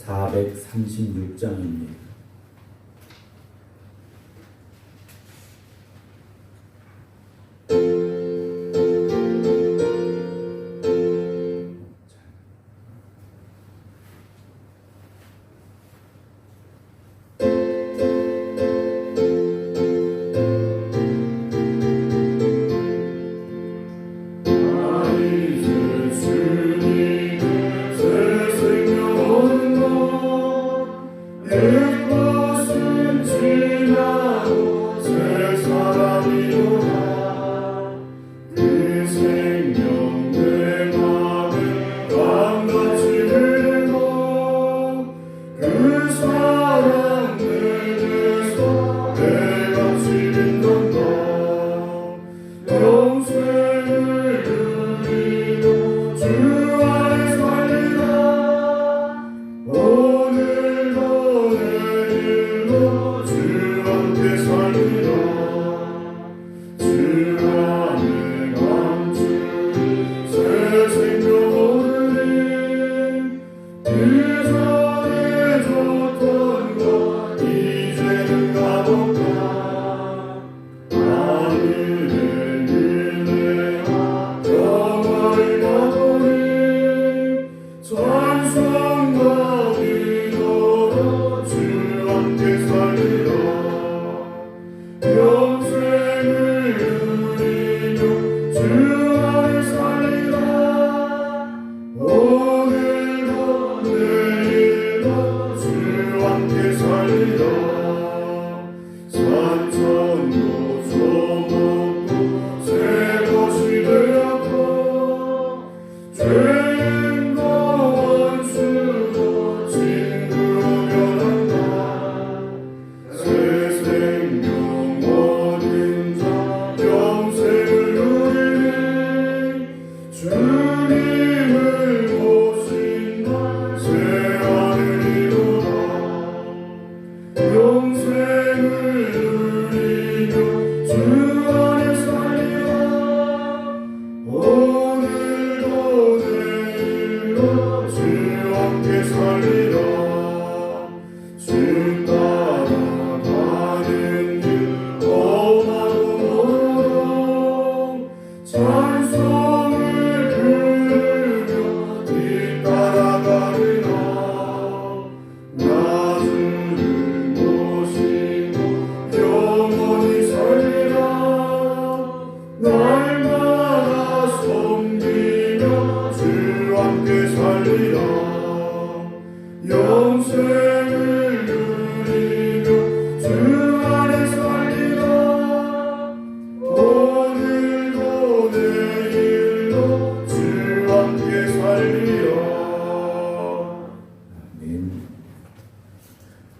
436장입니다.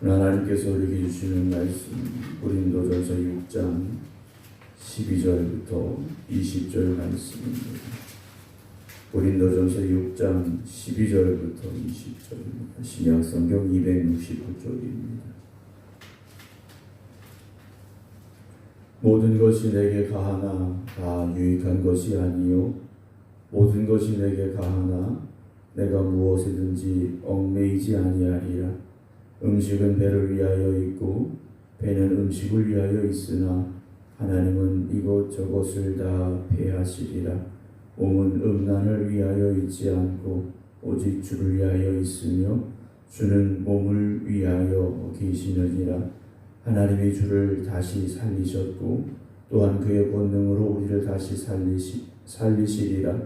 하나님께서 우리에게 주시는 말씀 고린도전서 6장 12절부터 20절 말씀입니다. 고린도전서 6장 12절부터 20절입니다. 신약성경 269쪽입니다. 모든 것이 내게 가하나 다 유익한 것이 아니요 모든 것이 내게 가하나 내가 무엇이든지 얽매이지 아니하리라. 음식은 배를 위하여 있고 배는 음식을 위하여 있으나 하나님은 이것저것을 다 폐하시리라. 몸은 음란을 위하여 있지 않고 오직 주를 위하여 있으며 주는 몸을 위하여 계시느니라. 하나님이 주를 다시 살리셨고 또한 그의 권능으로 우리를 다시 살리시리라.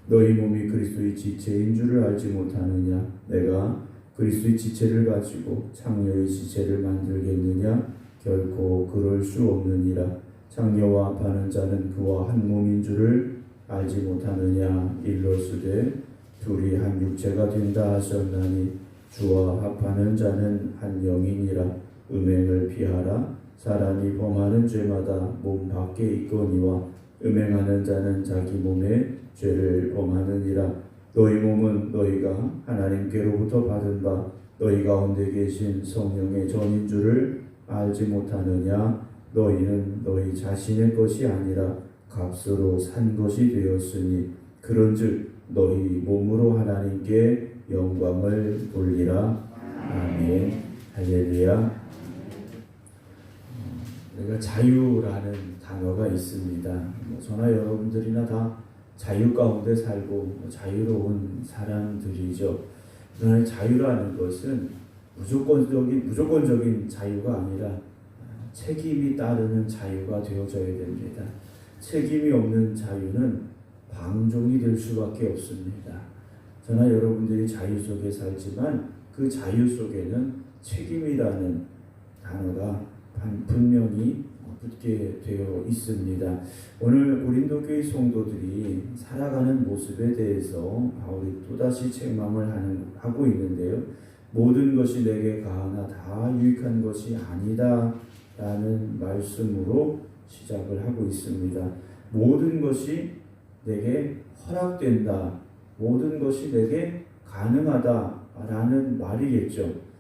너희 몸이 그리스도의 지체인 줄을 알지 못하느냐? 내가 그리스도의 지체를 가지고 창녀의 지체를 만들겠느냐? 결코 그럴 수 없느니라. 창녀와 합하는 자는 그와 한 몸인 줄을 알지 못하느냐? 일러스되 둘이 한 육체가 된다 하셨나니 주와 합하는 자는 한 영이니라. 음행을 피하라. 사람이 범하는 죄마다 몸 밖에 있거니와 음행하는 자는 자기 몸에 죄를 범하느니라. 너희 몸은 너희가 하나님께로부터 받은 바 너희 가운데 계신 성령의 전인 줄을 알지 못하느냐? 너희는 너희 자신의 것이 아니라 값으로 산 것이 되었으니 그런즉 너희 몸으로 하나님께 영광을 돌리라. 아멘. 할렐루야. 우리가 자유라는 단어가 있습니다. 저나 여러분들이나 다 자유 가운데 살고 자유로운 사람들이죠. 그러나 자유라는 것은 무조건적인 자유가 아니라 책임이 따르는 자유가 되어져야 됩니다. 책임이 없는 자유는 방종이 될 수밖에 없습니다. 저나 여러분들이 자유 속에 살지만 그 자유 속에는 책임이라는 단어가 분명히 붙게 되어 있습니다. 오늘 고린도 교회 성도들이 살아가는 모습에 대해서 바울이 또다시 책망을 하고 있는데요. 모든 것이 내게 가하나 다 유익한 것이 아니다 라는 말씀으로 시작을 하고 있습니다. 모든 것이 내게 허락된다, 모든 것이 내게 가능하다 라는 말이겠죠.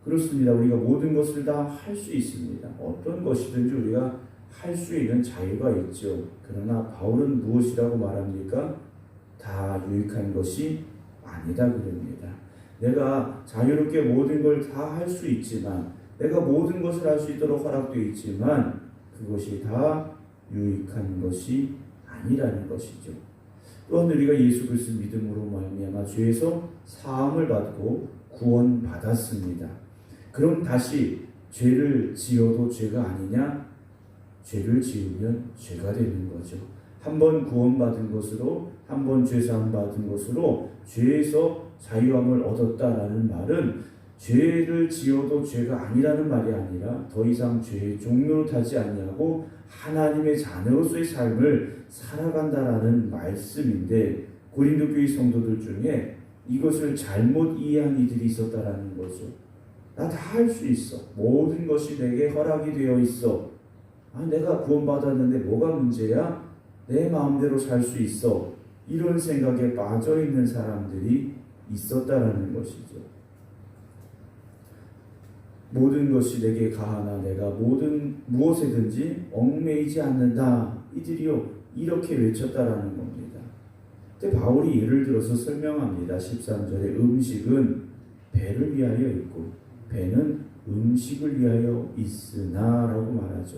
그렇습니다. 우리가 모든 것을 다 할 수 있습니다. 어떤 것이든지 우리가 할 수 있는 자유가 있죠. 그러나 바울은 무엇이라고 말합니까? 다 유익한 것이 아니다 그럽니다. 내가 자유롭게 모든 걸 다 할 수 있지만, 내가 모든 것을 할 수 있도록 허락되어 있지만 그것이 다 유익한 것이 아니라는 것이죠. 또한 우리가 예수 그리스도 믿음으로 말미암아 죄에서 사함을 받고 구원받았습니다. 그럼 다시 죄를 지어도 죄가 아니냐? 죄를 지으면 죄가 되는 거죠. 한번 구원받은 것으로, 한번 죄사함 받은 것으로 죄에서 자유함을 얻었다라는 말은 죄를 지어도 죄가 아니라는 말이 아니라 더 이상 죄의 종로로 타지 아니하고 하나님의 자녀로서의 삶을 살아간다라는 말씀인데, 고린도 교회 성도들 중에 이것을 잘못 이해한 이들이 있었다라는 거죠. 나 다 할 수 있어. 모든 것이 내게 허락이 되어 있어. 내가 구원받았는데 뭐가 문제야? 내 마음대로 살 수 있어. 이런 생각에 빠져 있는 사람들이 있었다라는 것이죠. 모든 것이 내게 가하나 내가 무엇에든지 얽매이지 않는다. 이들이요 이렇게 외쳤다라는 겁니다. 근데 바울이 예를 들어서 설명합니다. 13절에 음식은 배를 위하여 있고 배는 음식을 위하여 있으나 라고 말하죠.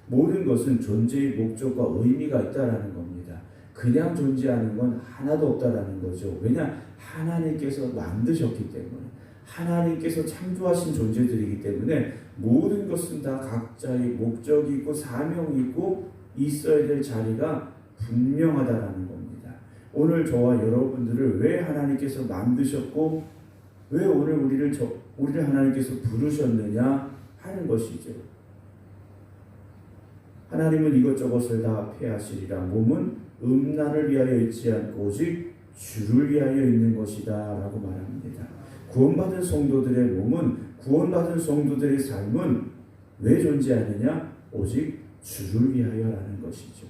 모든 것은 존재의 목적과 의미가 있다라는 겁니다. 그냥 존재하는 건 하나도 없다라는 거죠. 왜냐? 하나님께서 만드셨기 때문에, 하나님께서 창조하신 존재들이기 때문에 모든 것은 다 각자의 목적이 있고 사명이 있고 있어야 될 자리가 분명하다라는 겁니다. 오늘 저와 여러분들을 왜 하나님께서 만드셨고 왜 오늘 우리를 하나님께서 부르셨느냐 하는 것이죠. 하나님은 이것저것을 다 폐하시리라. 몸은 음란을 위하여 있지 않고 오직 주를 위하여 있는 것이다 라고 말합니다. 구원받은 성도들의 몸은, 구원받은 성도들의 삶은 왜 존재하느냐? 오직 주를 위하여라는 것이죠.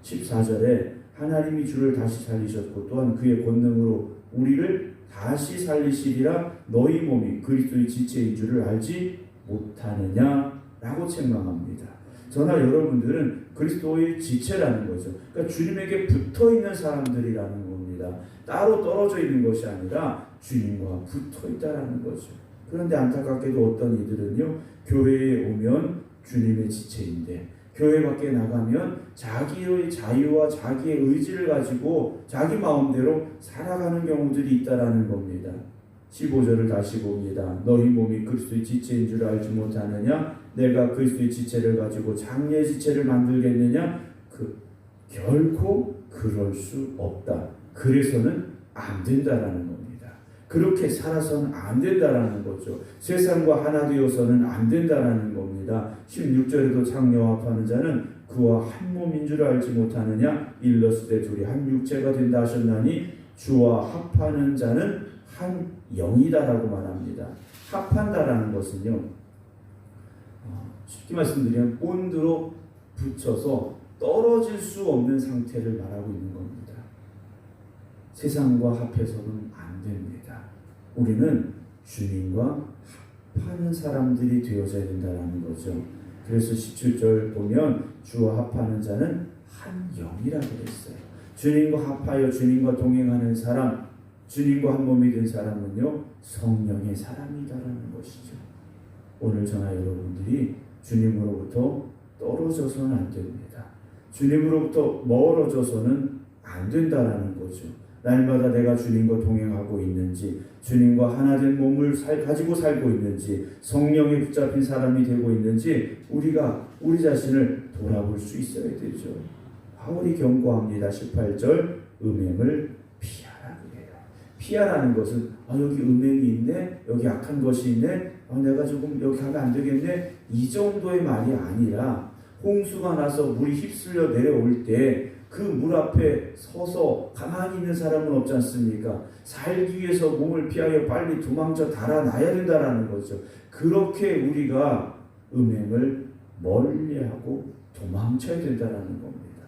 14절에 하나님이 주를 다시 살리셨고 또한 그의 권능으로 우리를 다시 살리시리라. 너희 몸이 그리스도의 지체인 줄을 알지 못하느냐 라고 책망합니다. 저나 여러분들은 그리스도의 지체라는 거죠. 그러니까 주님에게 붙어있는 사람들이라는 겁니다. 따로 떨어져 있는 것이 아니라 주님과 붙어있다라는 거죠. 그런데 안타깝게도 어떤 이들은요, 교회에 오면 주님의 지체인데 교회 밖에 나가면 자기의 자유와 자기의 의지를 가지고 자기 마음대로 살아가는 경우들이 있다라는 겁니다. 15절을 다시 봅니다. 너희 몸이 그리스도의 지체인 줄 알지 못하느냐? 내가 그리스도의 지체를 가지고 장래의 지체를 만들겠느냐? 결코 그럴 수 없다. 그래서는 안 된다라는 겁니다. 그렇게 살아서는 안 된다라는 거죠. 세상과 하나 되어서는 안 된다라는 겁니다. 16절에도 장녀와 합하는 자는 그와 한 몸인 줄 알지 못하느냐? 일러스되 둘이 한 육체가 된다 하셨나니 주와 합하는 자는 한 영이다라고 말합니다. 합한다라는 것은요, 쉽게 말씀드리면 본드로 붙여서 떨어질 수 없는 상태를 말하고 있는 겁니다. 세상과 합해서는 안 됩니다. 우리는 주님과 합하는 사람들이 되어져야 된다는 거죠. 그래서 17절 보면 주와 합하는 자는 한 영이라고 했어요. 주님과 합하여 주님과 동행하는 사람, 주님과 한 몸이 된 사람은요 성령의 사람이다라는 것이죠. 오늘 저나 여러분들이 주님으로부터 떨어져서는 안 됩니다. 주님으로부터 멀어져서는 안 된다라는 거죠. 날마다 내가 주님과 동행하고 있는지, 주님과 하나된 몸을 가지고 살고 있는지, 성령에 붙잡힌 사람이 되고 있는지 우리가 우리 자신을 돌아볼 수 있어야 되죠. 바울이 경고합니다. 18절 음행을 피하라 그래요. 피하라는 것은 여기 음행이 있네, 여기 악한 것이 있네, 내가 조금 여기 가면 안 되겠네, 이 정도의 말이 아니라 홍수가 나서 물이 휩쓸려 내려올 때 그 물 앞에 서서 가만히 있는 사람은 없지 않습니까? 살기 위해서 몸을 피하여 빨리 도망쳐 달아나야 된다라는 거죠. 그렇게 우리가 음행을 멀리하고 도망쳐야 된다라는 겁니다.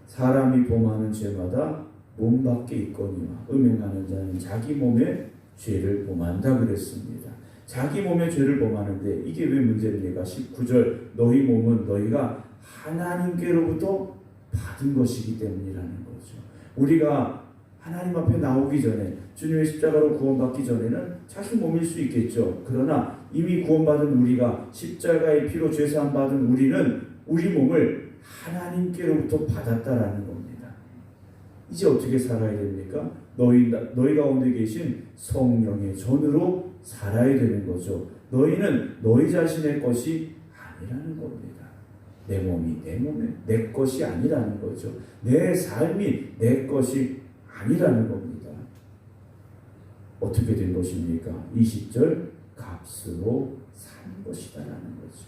사람이 범하는 죄마다 몸 밖에 있거니와 음행하는 자는 자기 몸에 죄를 범한다 그랬습니다. 자기 몸에 죄를 범하는데 이게 왜 문제입니까? 19절 너희 몸은 너희가 하나님께로부터 받은 것이기 때문이라는 거죠. 우리가 하나님 앞에 나오기 전에 주님의 십자가로 구원받기 전에는 자기 몸일 수 있겠죠. 그러나 이미 구원받은 우리가 십자가의 피로 죄사함 받은 우리는 우리 몸을 하나님께로부터 받았다라는 겁니다. 이제 어떻게 살아야 됩니까? 너희 가운데 계신 성령의 전으로 살아야 되는 거죠. 너희는 너희 자신의 것이 아니라는 겁니다. 내 몸이 내 것이 아니라는 거죠. 내 삶이 내 것이 아니라는 겁니다. 어떻게 된 것입니까? 20절 값으로 산 것이다라는 거죠.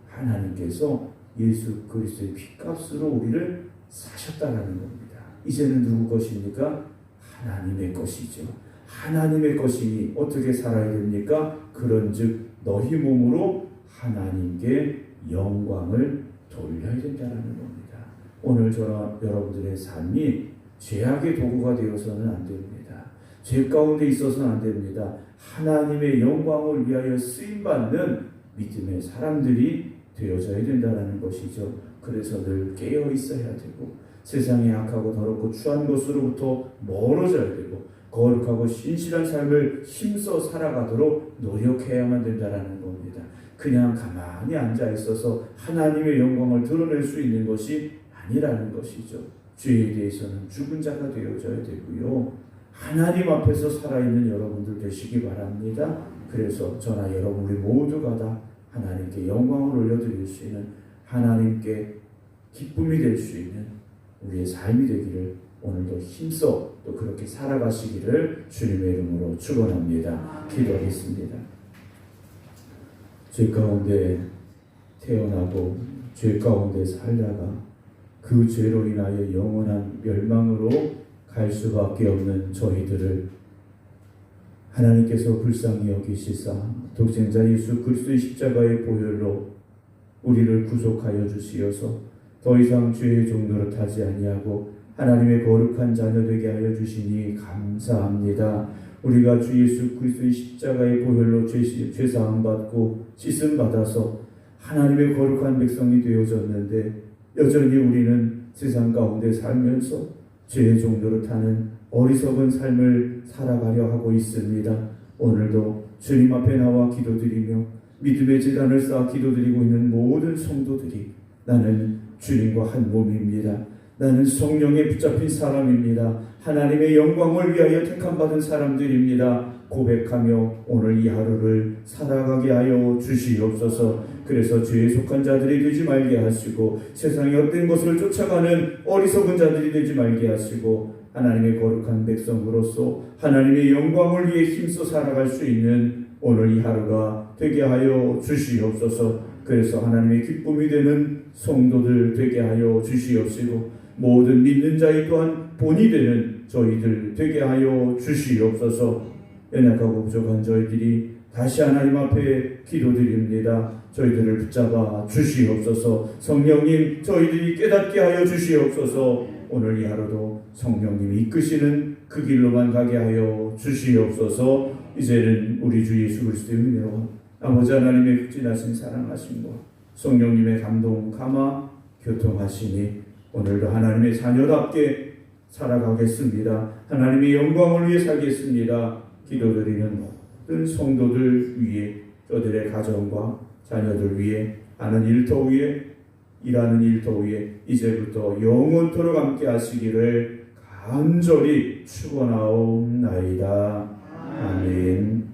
하나님께서 예수 그리스도의 피값으로 우리를 사셨다라는 겁니다. 이제는 누구 것입니까? 하나님의 것이죠. 하나님의 것이니 어떻게 살아야 됩니까? 그런즉 너희 몸으로 하나님께 영광을 돌려야 된다는 겁니다. 오늘 저와 여러분들의 삶이 죄악의 도구가 되어서는 안 됩니다. 죄 가운데 있어서는 안 됩니다. 하나님의 영광을 위하여 쓰임받는 믿음의 사람들이 되어져야 된다는 것이죠. 그래서 늘 깨어 있어야 되고 세상의 악하고 더럽고 추한 것으로부터 멀어져야 되고 거룩하고 신실한 삶을 힘써 살아가도록 노력해야만 된다는 겁니다. 그냥 가만히 앉아 있어서 하나님의 영광을 드러낼 수 있는 것이 아니라는 것이죠. 죄에 대해서는 죽은 자가 되어져야 되고요. 하나님 앞에서 살아있는 여러분들 되시기 바랍니다. 그래서 저나 여러분 우리 모두가 다 하나님께 영광을 올려드릴 수 있는 하나님께 기쁨이 될 수 있는 우리의 삶이 되기를 오늘도 힘써 또 그렇게 살아가시기를 주님의 이름으로 축원합니다. 기도하겠습니다. 죄 가운데 태어나고 죄 가운데 살다가 그 죄로 인하여 영원한 멸망으로 갈 수밖에 없는 저희들을 하나님께서 불쌍히 여기시사 독생자 예수 그리스도의 십자가의 보혈로 우리를 구속하여 주시어서 더 이상 죄의 종노릇 하지 아니하고 하나님의 거룩한 자녀 되게 하여 주시니 감사합니다. 우리가 주 예수 그리스도의 십자가의 보혈로 죄사함 받고 씻음 받아서 하나님의 거룩한 백성이 되어졌는데 여전히 우리는 세상 가운데 살면서 죄의 종노릇 하는 어리석은 삶을 살아가려 하고 있습니다. 오늘도 주님 앞에 나와 기도드리며 믿음의 제단을 쌓아 기도드리고 있는 모든 성도들이 나는 주님과 한 몸입니다. 나는 성령에 붙잡힌 사람입니다. 하나님의 영광을 위하여 택함받은 사람들입니다. 고백하며 오늘 이 하루를 살아가게 하여 주시옵소서. 그래서 죄에 속한 자들이 되지 말게 하시고 세상의 헛된 것을 쫓아가는 어리석은 자들이 되지 말게 하시고 하나님의 거룩한 백성으로서 하나님의 영광을 위해 힘써 살아갈 수 있는 오늘 이 하루가 되게 하여 주시옵소서. 그래서 하나님의 기쁨이 되는 성도들 되게 하여 주시옵시고 모든 믿는 자의 또한 본이 되는 저희들 되게 하여 주시옵소서. 연약하고 부족한 저희들이 다시 하나님 앞에 기도드립니다. 저희들을 붙잡아 주시옵소서. 성령님 저희들이 깨닫게 하여 주시옵소서. 오늘 이 하루도 성령님이 이끄시는 그 길로만 가게 하여 주시옵소서. 이제는 우리 주 예수 그리스도의 은혜와 아버지 하나님의 극진하신 사랑하심과 성령님의 감동 감화 교통하시니 오늘도 하나님의 자녀답게 살아가겠습니다. 하나님의 영광을 위해 살겠습니다. 기도드리는 모든 성도들 위해, 저들의 가정과 자녀들 위해, 하는 일터 위에, 일하는 일터 위에 이제부터 영원토록 함께 하시기를 간절히 축원하옵나이다. 아멘.